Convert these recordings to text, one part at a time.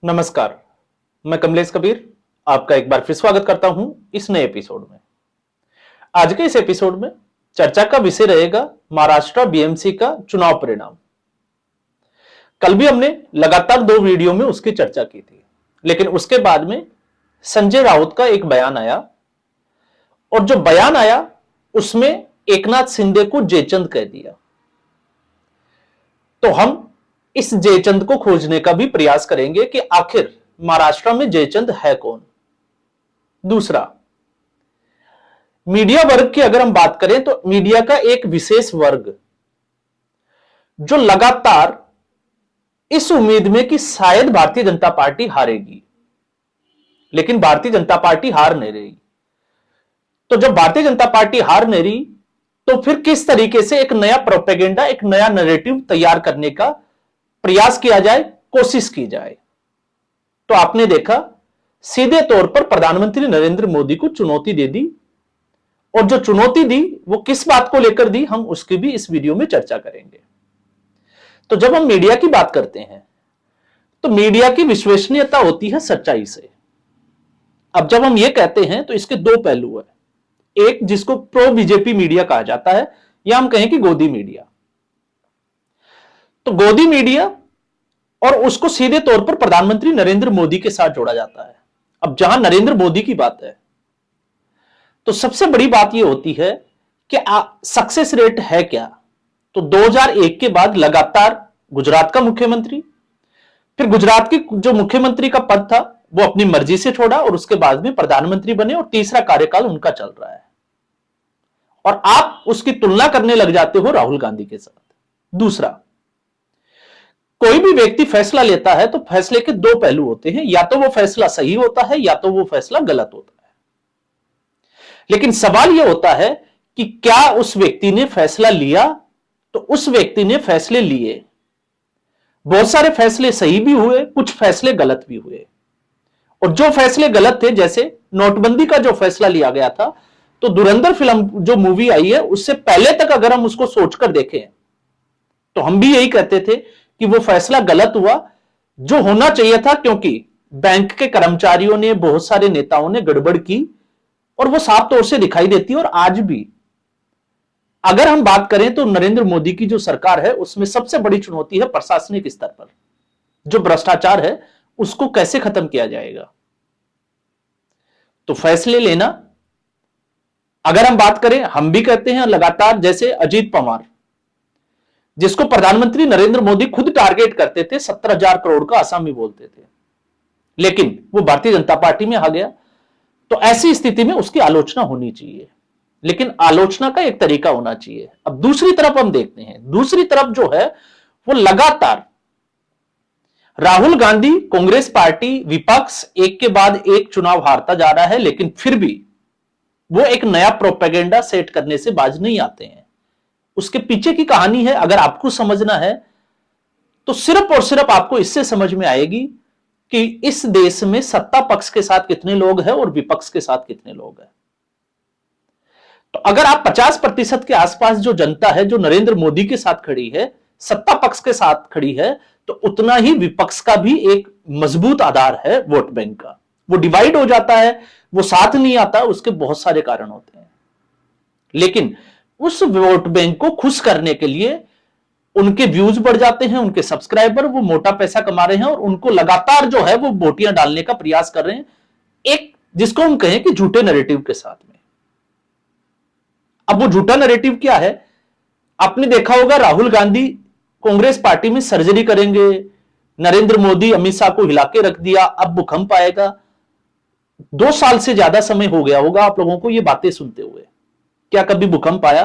नमस्कार। मैं कमलेश कबीर आपका एक बार फिर स्वागत करता हूं इस नए एपिसोड में। आज के इस एपिसोड में चर्चा का विषय रहेगा महाराष्ट्र बीएमसी का चुनाव परिणाम। कल भी हमने लगातार 2 वीडियो में उसकी चर्चा की थी, लेकिन उसके बाद में संजय राउत का एक बयान आया और जो बयान आया उसमें एकनाथ शिंदे को जयचंद कह दिया। तो हम इस जयचंद को खोजने का भी प्रयास करेंगे कि आखिर महाराष्ट्र में जयचंद है कौन। दूसरा, मीडिया वर्ग की अगर हम बात करें तो मीडिया का एक विशेष वर्ग जो लगातार इस उम्मीद में कि शायद भारतीय जनता पार्टी हारेगी, लेकिन भारतीय जनता पार्टी हार नहीं रही। तो जब भारतीय जनता पार्टी हार नहीं रही तो फिर किस तरीके से एक नया प्रोपेगेंडा, एक नया नैरेटिव तैयार करने का प्रयास किया जाए, कोशिश की जाए। तो आपने देखा सीधे तौर पर प्रधानमंत्री नरेंद्र मोदी को चुनौती दे दी, और जो चुनौती दी वो किस बात को लेकर दी, हम उसकी भी इस वीडियो में चर्चा करेंगे। तो जब हम मीडिया की बात करते हैं तो मीडिया की विश्वसनीयता होती है सच्चाई से। अब जब हम ये कहते हैं तो इसके 2 पहलू है। एक जिसको प्रो बीजेपी मीडिया कहा जाता है, या हम कहें कि गोदी मीडिया। तो गोदी मीडिया और उसको सीधे तौर पर प्रधानमंत्री नरेंद्र मोदी के साथ जोड़ा जाता है। अब जहां नरेंद्र मोदी की बात है तो सबसे बड़ी बात यह होती है कि सक्सेस रेट है क्या। तो 2001 के बाद लगातार गुजरात का मुख्यमंत्री, फिर गुजरात की जो मुख्यमंत्री का पद था वो अपनी मर्जी से छोड़ा और उसके बाद में प्रधानमंत्री बने, और तीसरा कार्यकाल उनका चल रहा है। और आप उसकी तुलना करने लग जाते हो राहुल गांधी के साथ। दूसरा, कोई भी व्यक्ति फैसला लेता है तो फैसले के 2 पहलू होते हैं, या तो वो फैसला सही होता है या तो वो फैसला गलत होता है। लेकिन सवाल यह होता है कि क्या उस व्यक्ति ने फैसला लिया। तो उस व्यक्ति ने फैसले लिए, बहुत सारे फैसले सही भी हुए, कुछ फैसले गलत भी हुए। और जो फैसले गलत थे, जैसे नोटबंदी का जो फैसला लिया गया था, तो धुरंधर फिल्म जो मूवी आई है उससे पहले तक अगर हम उसको सोचकर देखें तो हम भी यही कहते थे कि वो फैसला गलत हुआ, जो होना चाहिए था, क्योंकि बैंक के कर्मचारियों ने, बहुत सारे नेताओं ने गड़बड़ की और वो साफ तौर से दिखाई देती है। और आज भी अगर हम बात करें तो नरेंद्र मोदी की जो सरकार है उसमें सबसे बड़ी चुनौती है प्रशासनिक स्तर पर जो भ्रष्टाचार है उसको कैसे खत्म किया जाएगा। तो फैसले लेना, अगर हम बात करें, हम भी कहते हैं लगातार, जैसे अजीत पवार जिसको प्रधानमंत्री नरेंद्र मोदी खुद टारगेट करते थे, 17,000 करोड़ का आसामी बोलते थे, लेकिन वो भारतीय जनता पार्टी में आ गया। तो ऐसी स्थिति में उसकी आलोचना होनी चाहिए, लेकिन आलोचना का एक तरीका होना चाहिए। अब दूसरी तरफ हम देखते हैं, दूसरी तरफ जो है वो लगातार राहुल गांधी, कांग्रेस पार्टी, विपक्ष एक के बाद एक चुनाव हारता जा रहा है, लेकिन फिर भी वो एक नया प्रोपेगेंडा सेट करने से बाज नहीं आते हैं। उसके पीछे की कहानी है, अगर आपको समझना है तो सिर्फ और सिर्फ आपको इससे समझ में आएगी कि इस देश में सत्ता पक्ष के साथ कितने लोग हैं और विपक्ष के साथ कितने लोग हैं। तो अगर आप 50% के आसपास जो जनता है जो नरेंद्र मोदी के साथ खड़ी है, सत्ता पक्ष के साथ खड़ी है, तो उतना ही विपक्ष का भी एक मजबूत आधार है वोट बैंक का। वो डिवाइड हो जाता है, वो साथ नहीं आता, उसके बहुत सारे कारण होते हैं। लेकिन उस वोट बैंक को खुश करने के लिए उनके व्यूज बढ़ जाते हैं, उनके सब्सक्राइबर, वो मोटा पैसा कमा रहे हैं और उनको लगातार जो है वो वोटियां डालने का प्रयास कर रहे हैं, एक जिसको हम कहें कि झूठे नैरेटिव के साथ में। अब वो झूठा नैरेटिव क्या है? आपने देखा होगा राहुल गांधी कांग्रेस पार्टी में सर्जरी करेंगे, नरेंद्र मोदी अमित शाह को हिला के रख दिया, अब भूकंप आएगा। 2 साल से ज्यादा समय हो गया होगा आप लोगों को ये बातें सुनते हुए। क्या कभी भूकंप आया?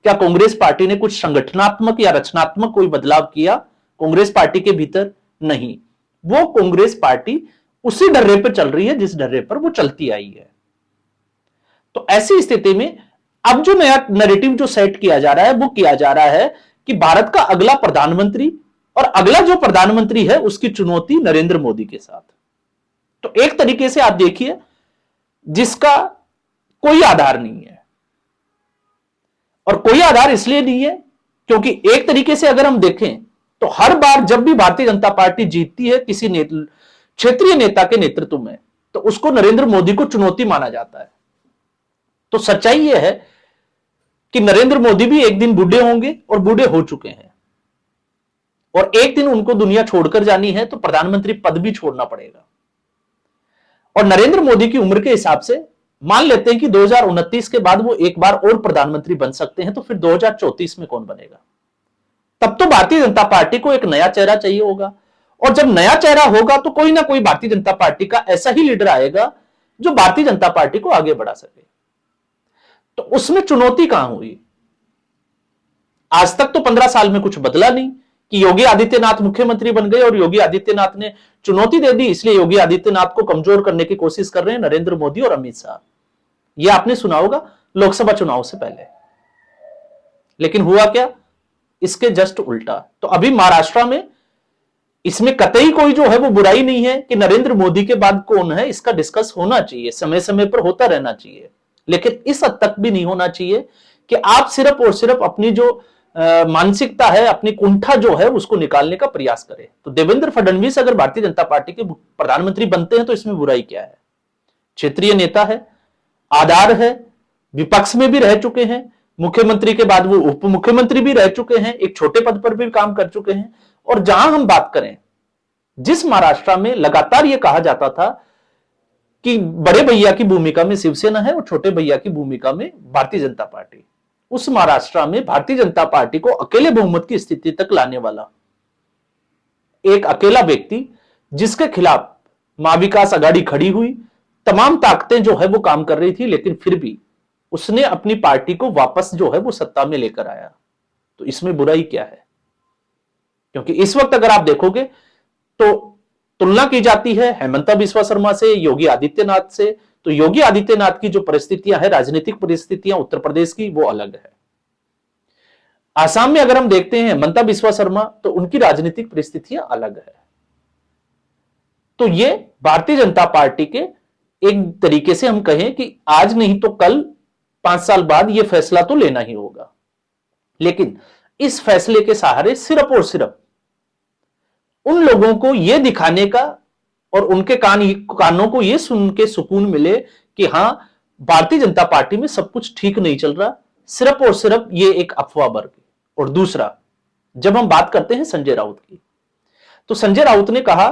क्या कांग्रेस पार्टी ने कुछ संगठनात्मक या रचनात्मक कोई बदलाव किया कांग्रेस पार्टी के भीतर? नहीं। वो कांग्रेस पार्टी उसी डर्रे पर चल रही है जिस डर्रे पर वो चलती आई है। तो ऐसी स्थिति में अब जो नया नैरेटिव जो सेट किया जा रहा है वो किया जा रहा है कि भारत का अगला प्रधानमंत्री, और अगला जो प्रधानमंत्री है उसकी चुनौती नरेंद्र मोदी के साथ। तो एक तरीके से आप देखिए जिसका कोई आधार नहीं है, और कोई आधार इसलिए नहीं है क्योंकि एक तरीके से अगर हम देखें तो हर बार जब भी भारतीय जनता पार्टी जीतती है किसी क्षेत्रीय नेता के नेतृत्व में, तो उसको नरेंद्र मोदी को चुनौती माना जाता है। तो सच्चाई यह है कि नरेंद्र मोदी भी एक दिन बूढ़े होंगे और बूढ़े हो चुके हैं, और एक दिन उनको दुनिया छोड़कर जानी है तो प्रधानमंत्री पद भी छोड़ना पड़ेगा। और नरेंद्र मोदी की उम्र के हिसाब से मान लेते हैं कि 2029 के बाद वो एक बार और प्रधानमंत्री बन सकते हैं, तो फिर 2034 में कौन बनेगा? तब तो भारतीय जनता पार्टी को एक नया चेहरा चाहिए होगा, और जब नया चेहरा होगा तो कोई ना कोई भारतीय जनता पार्टी का ऐसा ही लीडर आएगा जो भारतीय जनता पार्टी को आगे बढ़ा सके। तो उसमें चुनौती कहां हुई? आज तक तो 15 साल में कुछ बदला नहीं कि योगी आदित्यनाथ मुख्यमंत्री बन गए और योगी आदित्यनाथ ने चुनौती दे दी, इसलिए योगी आदित्यनाथ को कमजोर करने की कोशिश कर रहे हैं नरेंद्र मोदी और अमित शाह। यह आपने सुना होगा लोकसभा चुनाव से पहले। लेकिन हुआ क्या? इसके जस्ट उल्टा। तो अभी महाराष्ट्र में इसमें कतई कोई जो है वो बुराई नहीं है कि नरेंद्र मोदी के बाद कौन है, इसका डिस्कस होना चाहिए, समय समय पर होता रहना चाहिए, लेकिन इस हद तक भी नहीं होना चाहिए कि आप सिर्फ और सिर्फ अपनी जो मानसिकता है, अपनी कुंठा जो है उसको निकालने का प्रयास करें। तो देवेंद्र फडणवीस अगर भारतीय जनता पार्टी के प्रधानमंत्री बनते हैं तो इसमें बुराई क्या है? क्षेत्रीय नेता है, आधार है, विपक्ष में भी रह चुके हैं, मुख्यमंत्री के बाद वो उप मुख्यमंत्री भी रह चुके हैं, एक छोटे पद पर भी काम कर चुके हैं। और जहां हम बात करें, जिस महाराष्ट्र में लगातार यह कहा जाता था कि बड़े भैया की भूमिका में शिवसेना है और छोटे भैया की भूमिका में भारतीय जनता पार्टी, उस महाराष्ट्र में भारतीय जनता पार्टी को अकेले बहुमत की स्थिति तक लाने वाला एक अकेला व्यक्ति, जिसके खिलाफ महाविकास आघाड़ी खड़ी हुई, तमाम ताकतें जो है वो काम कर रही थी, लेकिन फिर भी उसने अपनी पार्टी को वापस जो है वो सत्ता में लेकर आया। तो इसमें बुराई क्या है? क्योंकि इस वक्त अगर आप देखोगे तो तुलना की जाती है हेमंता बिस्वा शर्मा से, योगी आदित्यनाथ से, तो योगी आदित्यनाथ की जो परिस्थितियां है, राजनीतिक परिस्थितियां उत्तर प्रदेश की, वो अलग है। आसाम में अगर हम देखते हैं हेमंता बिस्वा शर्मा, तो उनकी राजनीतिक परिस्थितियां अलग है। तो ये भारतीय जनता पार्टी के एक तरीके से हम कहें कि आज नहीं तो कल, 5 साल बाद ये फैसला तो लेना ही होगा। लेकिन इस फैसले के सहारे सिर्फ और सिर्फ उन लोगों को यह दिखाने का और उनके कानों को यह सुन के सुकून मिले कि हां, भारतीय जनता पार्टी में सब कुछ ठीक नहीं चल रहा, सिर्फ और सिर्फ ये एक अफवाह वर्ग। और दूसरा, जब हम बात करते हैं संजय राउत की, तो संजय राउत ने कहा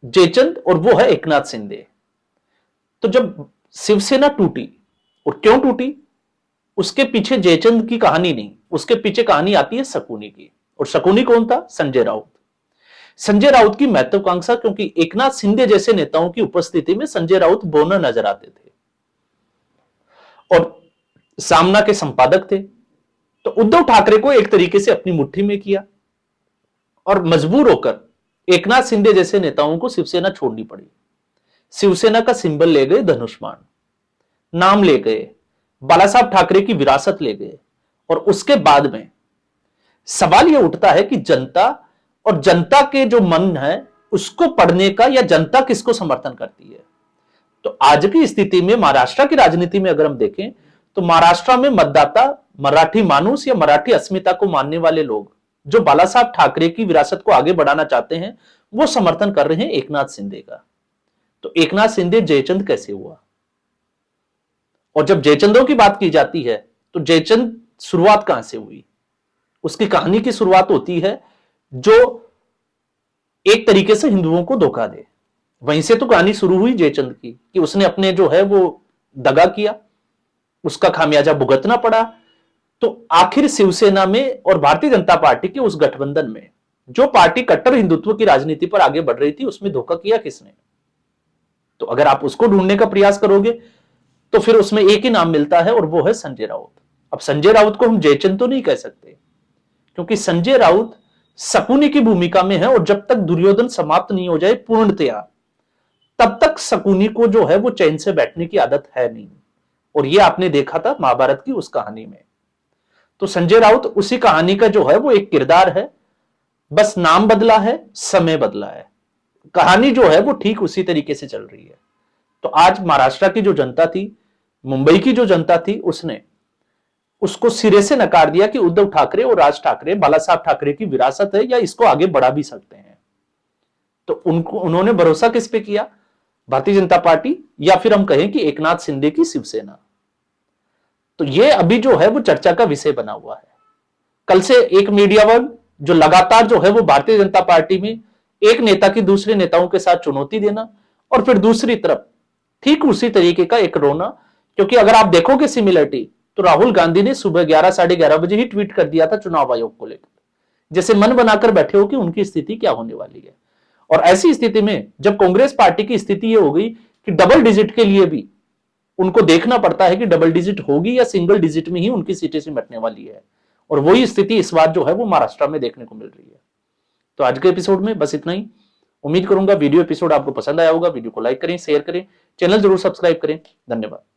जयचंद और वो है एकनाथ शिंदे। तो जब शिवसेना टूटी, और क्यों टूटी, उसके पीछे जयचंद की कहानी नहीं, उसके पीछे कहानी आती है शकुनी की। और शकुनी कौन था? संजय राउत। संजय राउत की महत्वाकांक्षा, क्योंकि एकनाथ शिंदे जैसे नेताओं की उपस्थिति में संजय राउत बोना नजर आते थे और सामना के संपादक थे। तो उद्धव ठाकरे को एक तरीके से अपनी मुट्ठी में किया और मजबूर होकर एकनाथ शिंदे जैसे नेताओं को शिवसेना छोड़नी पड़ी। शिवसेना का सिंबल ले गए, धनुष्मान नाम ले गए, बाला साहब ठाकरे की विरासत ले गए। और उसके बाद में सवाल यह उठता है कि जनता और जनता के जो मन है उसको पढ़ने का, या जनता किसको समर्थन करती है। तो आज की स्थिति में महाराष्ट्र की राजनीति में अगर हम देखें तो महाराष्ट्र में मतदाता मराठी मानुस या मराठी अस्मिता को मानने वाले लोग जो बाला साहब ठाकरे की विरासत को आगे बढ़ाना चाहते हैं, वो समर्थन कर रहे हैं एकनाथ शिंदे का। तो एकनाथ शिंदे जयचंद कैसे हुआ? और जब जयचंदों की बात की जाती है तो जयचंद शुरुआत कहां से हुई? उसकी कहानी की शुरुआत होती है जो एक तरीके से हिंदुओं को धोखा दे। वहीं से तो कहानी शुरू हुई जयचंद की कि उसने अपने जो है वो दगा किया, उसका खामियाजा भुगतना पड़ा। तो आखिर शिवसेना में और भारतीय जनता पार्टी के उस गठबंधन में जो पार्टी कट्टर हिंदुत्व की राजनीति पर आगे बढ़ रही थी, उसमें धोखा किया किसने? तो अगर आप उसको ढूंढने का प्रयास करोगे तो फिर उसमें एक ही नाम मिलता है और वो है संजय राउत। अब संजय राउत को हम जयचंद तो नहीं कह सकते, क्योंकि संजय राउत शकुनी की भूमिका में है और जब तक दुर्योधन समाप्त नहीं हो जाए पूर्णतया, तब तक शकुनी को जो है वो चैन से बैठने की आदत है नहीं। और ये आपने देखा था महाभारत की उस कहानी में। तो संजय राउत उसी कहानी का जो है वो एक किरदार है, बस नाम बदला है, समय बदला है, कहानी जो है वो ठीक उसी तरीके से चल रही है। तो आज महाराष्ट्र की जो जनता थी, मुंबई की जो जनता थी, उसने उसको सिरे से नकार दिया कि उद्धव ठाकरे और राज ठाकरे, बाला साहब ठाकरे की विरासत है, या इसको आगे बढ़ा भी सकते हैं। तो उनको उन्होंने भरोसा किस पे किया? भारतीय जनता पार्टी, या फिर हम कहें कि एकनाथ शिंदे की शिवसेना। तो ये अभी जो है वो चर्चा का विषय बना हुआ है। कल से एक मीडिया वर्ग जो लगातार जो है वो भारतीय जनता पार्टी में एक नेता की दूसरे नेताओं के साथ चुनौती देना, और फिर दूसरी तरफ ठीक उसी तरीके का एक रोना। क्योंकि अगर आप देखोगे सिमिलरिटी, तो राहुल गांधी ने सुबह 11 साढ़े 11 बजे ही ट्वीट कर दिया था चुनाव आयोग को लेकर, जैसे मन बनाकर बैठे हो कि उनकी स्थिति क्या होने वाली है। और ऐसी स्थिति में जब कांग्रेस पार्टी की स्थिति ये हो गई कि डबल डिजिट के लिए भी उनको देखना पड़ता है कि डबल डिजिट होगी या सिंगल डिजिट में ही उनकी सीटें सिमटने वाली है, और वही स्थिति इस बार जो है वो महाराष्ट्र में देखने को मिल रही है। तो आज के एपिसोड में बस इतना ही। उम्मीद करूंगा वीडियो एपिसोड आपको पसंद आया होगा। वीडियो को लाइक करें, शेयर करें, चैनल जरूर सब्सक्राइब करें। धन्यवाद।